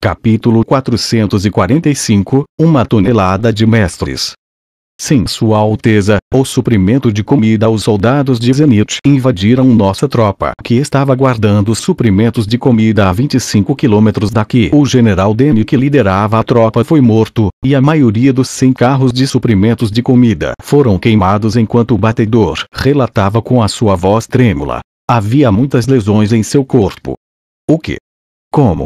Capítulo 445 – Uma tonelada de mestres. Sim, Sua Alteza, o suprimento de comida. Os soldados de Zenith invadiram nossa tropa, que estava guardando os suprimentos de comida a 25 quilômetros daqui. O general Demi, que liderava a tropa, foi morto, e a maioria dos 100 carros de suprimentos de comida foram queimados enquanto o batedor relatava com a sua voz trêmula. Havia muitas lesões em seu corpo. O que? Como?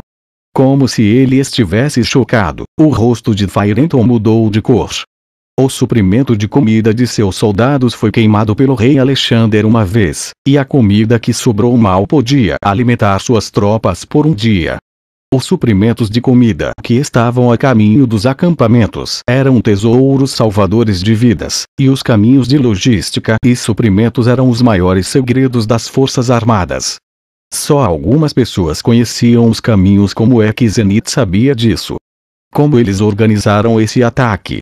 Como se ele estivesse chocado, o rosto de Firenton mudou de cor. O suprimento de comida de seus soldados foi queimado pelo rei Alexander uma vez, e a comida que sobrou mal podia alimentar suas tropas por um dia. Os suprimentos de comida que estavam a caminho dos acampamentos eram tesouros salvadores de vidas, e os caminhos de logística e suprimentos eram os maiores segredos das forças armadas. Só algumas pessoas conheciam os caminhos. Como é que Zenith sabia disso? Como eles organizaram esse ataque?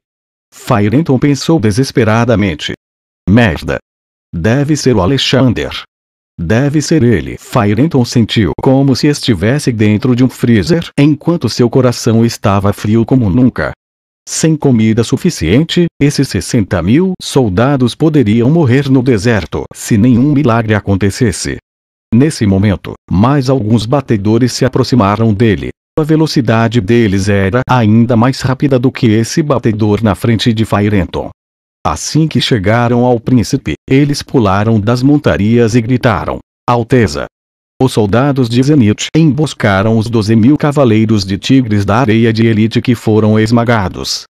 Firenton pensou desesperadamente. Merda! Deve ser o Alexander. Deve ser ele. Firenton sentiu como se estivesse dentro de um freezer, enquanto seu coração estava frio como nunca. Sem comida suficiente, esses 60.000 soldados poderiam morrer no deserto se nenhum milagre acontecesse. Nesse momento, mais alguns batedores se aproximaram dele. A velocidade deles era ainda mais rápida do que esse batedor na frente de Firenton. Assim que chegaram ao príncipe, eles pularam das montarias e gritaram: Alteza! Os soldados de Zenith emboscaram os 12.000 cavaleiros de tigres da areia de elite que foram esmagados.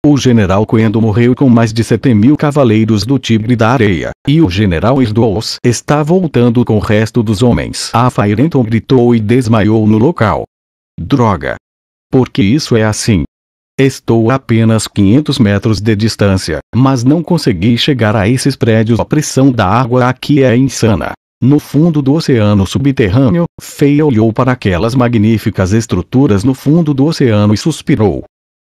O general Quendo morreu com mais de 7.000 cavaleiros do tigre da areia, e o general Erdoes está voltando com o resto dos homens. A Firenton gritou e desmaiou no local. Droga! Por que isso é assim? Estou a apenas 500 metros de distância, mas não consegui chegar a esses prédios. A pressão da água aqui é insana. No fundo do oceano subterrâneo, Fei olhou para aquelas magníficas estruturas no fundo do oceano e suspirou.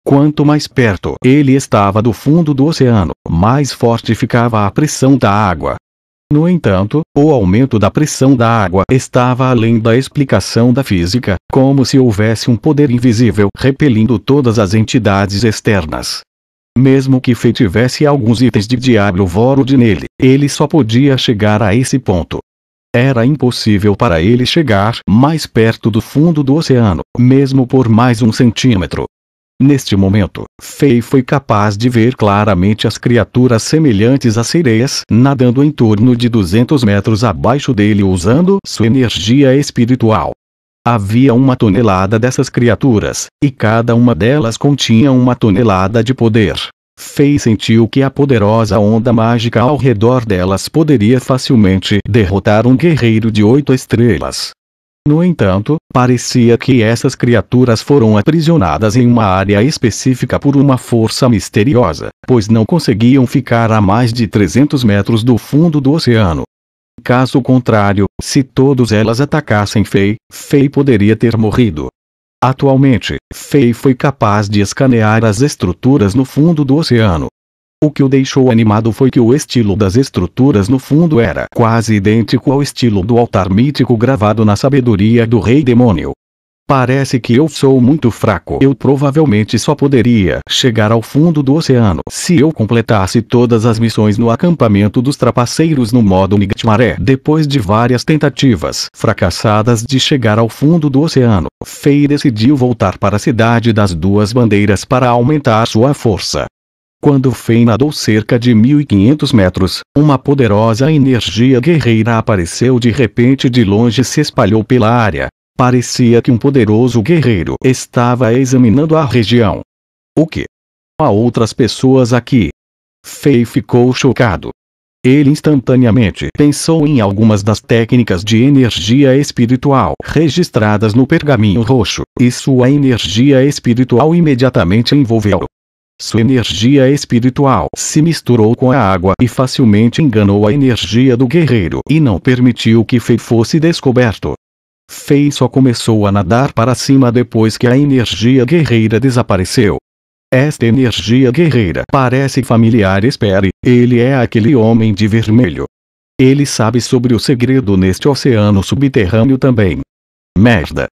Quanto mais perto ele estava do fundo do oceano, mais forte ficava a pressão da água. No entanto, o aumento da pressão da água estava além da explicação da física, como se houvesse um poder invisível repelindo todas as entidades externas. Mesmo que Fei tivesse alguns itens de Diablo Vorod nele, ele só podia chegar a esse ponto. Era impossível para ele chegar mais perto do fundo do oceano, mesmo por mais 1 centímetro. Neste momento, Fei foi capaz de ver claramente as criaturas semelhantes a sereias nadando em torno de 200 metros abaixo dele usando sua energia espiritual. Havia 1 tonelada dessas criaturas, e cada uma delas continha 1 tonelada de poder. Fei sentiu que a poderosa onda mágica ao redor delas poderia facilmente derrotar um guerreiro de 8 estrelas. No entanto, parecia que essas criaturas foram aprisionadas em uma área específica por uma força misteriosa, pois não conseguiam ficar a mais de 300 metros do fundo do oceano. Caso contrário, se todas elas atacassem Fei, Fei poderia ter morrido. Atualmente, Fei foi capaz de escanear as estruturas no fundo do oceano. O que o deixou animado foi que o estilo das estruturas no fundo era quase idêntico ao estilo do altar mítico gravado na sabedoria do Rei Demônio. Parece que eu sou muito fraco. Eu provavelmente só poderia chegar ao fundo do oceano se eu completasse todas as missões no acampamento dos trapaceiros no modo Nightmare. Depois de várias tentativas fracassadas de chegar ao fundo do oceano, Fei decidiu voltar para a cidade das 2 bandeiras para aumentar sua força. Quando Fei nadou cerca de 1.500 metros, uma poderosa energia guerreira apareceu de repente de longe e se espalhou pela área. Parecia que um poderoso guerreiro estava examinando a região. O que? Há outras pessoas aqui. Fei ficou chocado. Ele instantaneamente pensou em algumas das técnicas de energia espiritual registradas no pergaminho roxo, e sua energia espiritual imediatamente envolveu-o. Sua energia espiritual se misturou com a água e facilmente enganou a energia do guerreiro e não permitiu que Fei fosse descoberto. Fei só começou a nadar para cima depois que a energia guerreira desapareceu. Esta energia guerreira parece familiar. Espere, ele é aquele homem de vermelho. Ele sabe sobre o segredo neste oceano subterrâneo também. Merda!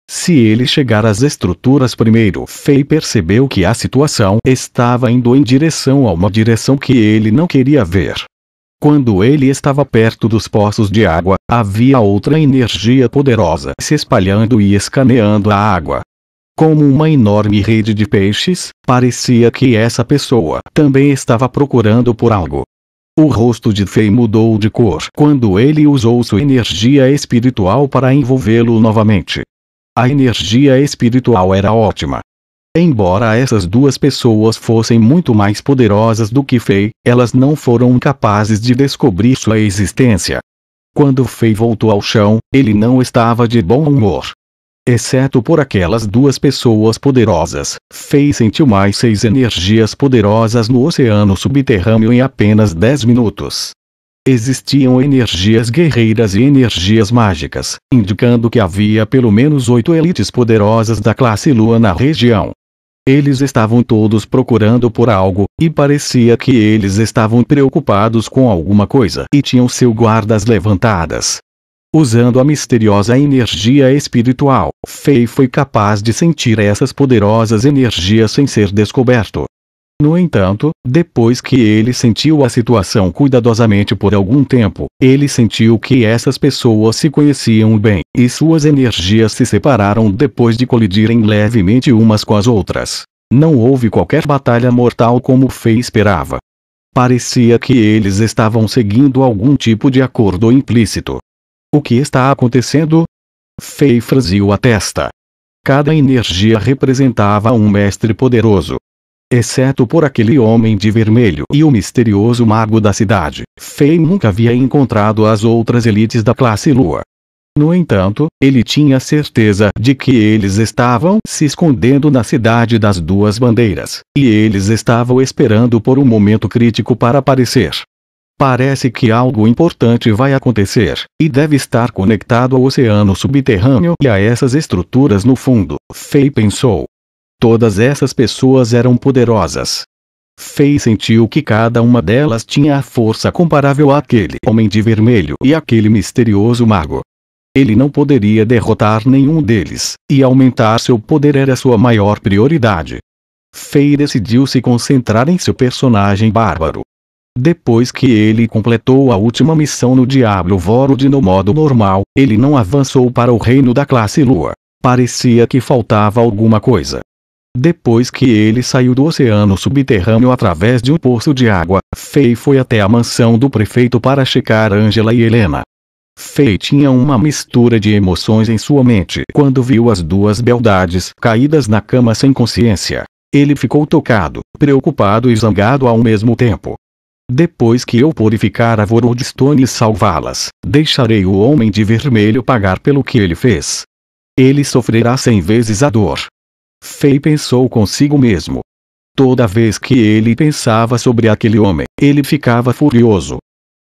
Se ele chegar às estruturas primeiro, Fei percebeu que a situação estava indo em direção a uma direção que ele não queria ver. Quando ele estava perto dos poços de água, havia outra energia poderosa se espalhando e escaneando a água. Como uma enorme rede de peixes, parecia que essa pessoa também estava procurando por algo. O rosto de Fei mudou de cor quando ele usou sua energia espiritual para envolvê-lo novamente. A energia espiritual era ótima. Embora essas duas pessoas fossem muito mais poderosas do que Fei, elas não foram capazes de descobrir sua existência. Quando Fei voltou ao chão, ele não estava de bom humor. Exceto por aquelas duas pessoas poderosas, Fei sentiu mais 6 energias poderosas no oceano subterrâneo em apenas 10 minutos. Existiam energias guerreiras e energias mágicas, indicando que havia pelo menos 8 elites poderosas da classe Lua na região. Eles estavam todos procurando por algo, e parecia que eles estavam preocupados com alguma coisa e tinham seus guardas levantadas. Usando a misteriosa energia espiritual, Fei foi capaz de sentir essas poderosas energias sem ser descoberto. No entanto, depois que ele sentiu a situação cuidadosamente por algum tempo, ele sentiu que essas pessoas se conheciam bem, e suas energias se separaram depois de colidirem levemente umas com as outras. Não houve qualquer batalha mortal como Fei esperava. Parecia que eles estavam seguindo algum tipo de acordo implícito. O que está acontecendo? Fei franziu a testa. Cada energia representava um mestre poderoso. Exceto por aquele homem de vermelho e o misterioso mago da cidade, Fei nunca havia encontrado as outras elites da classe Lua. No entanto, ele tinha certeza de que eles estavam se escondendo na cidade das duas bandeiras, e eles estavam esperando por um momento crítico para aparecer. Parece que algo importante vai acontecer, e deve estar conectado ao oceano subterrâneo e a essas estruturas no fundo, Fei pensou. Todas essas pessoas eram poderosas. Fei sentiu que cada uma delas tinha a força comparável àquele homem de vermelho e àquele misterioso mago. Ele não poderia derrotar nenhum deles, e aumentar seu poder era sua maior prioridade. Fei decidiu se concentrar em seu personagem bárbaro. Depois que ele completou a última missão no Diablo Vorld no modo normal, ele não avançou para o reino da classe Lua. Parecia que faltava alguma coisa. Depois que ele saiu do oceano subterrâneo através de um poço de água, Fei foi até a mansão do prefeito para checar Angela e Helena. Fei tinha uma mistura de emoções em sua mente quando viu as duas beldades caídas na cama sem consciência. Ele ficou tocado, preocupado e zangado ao mesmo tempo. Depois que eu purificar a Vorodstone e salvá-las, deixarei o homem de vermelho pagar pelo que ele fez. Ele sofrerá 100 vezes a dor. Fei pensou consigo mesmo. Toda vez que ele pensava sobre aquele homem, ele ficava furioso.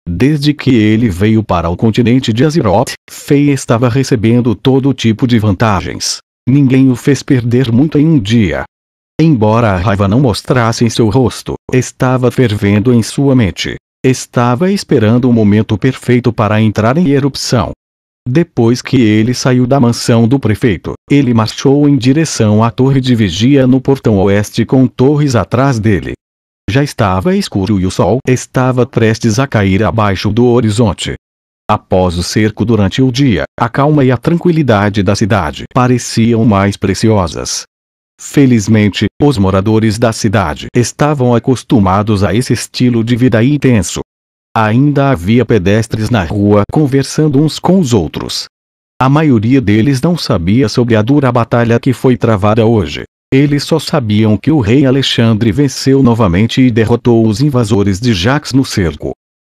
Desde que ele veio para o continente de Azeroth, Fei estava recebendo todo tipo de vantagens. Ninguém o fez perder muito em um dia. Embora a raiva não mostrasse em seu rosto, estava fervendo em sua mente. Estava esperando o momento perfeito para entrar em erupção. Depois que ele saiu da mansão do prefeito, ele marchou em direção à torre de vigia no portão oeste com torres atrás dele. Já estava escuro e o sol estava prestes a cair abaixo do horizonte. Após o cerco durante o dia, a calma e a tranquilidade da cidade pareciam mais preciosas. Felizmente, os moradores da cidade estavam acostumados a esse estilo de vida intenso. Ainda havia pedestres na rua conversando uns com os outros. A maioria deles não sabia sobre a dura batalha que foi travada hoje. Eles só sabiam que o rei Alexandre venceu novamente e derrotou os invasores de Jax no cerco.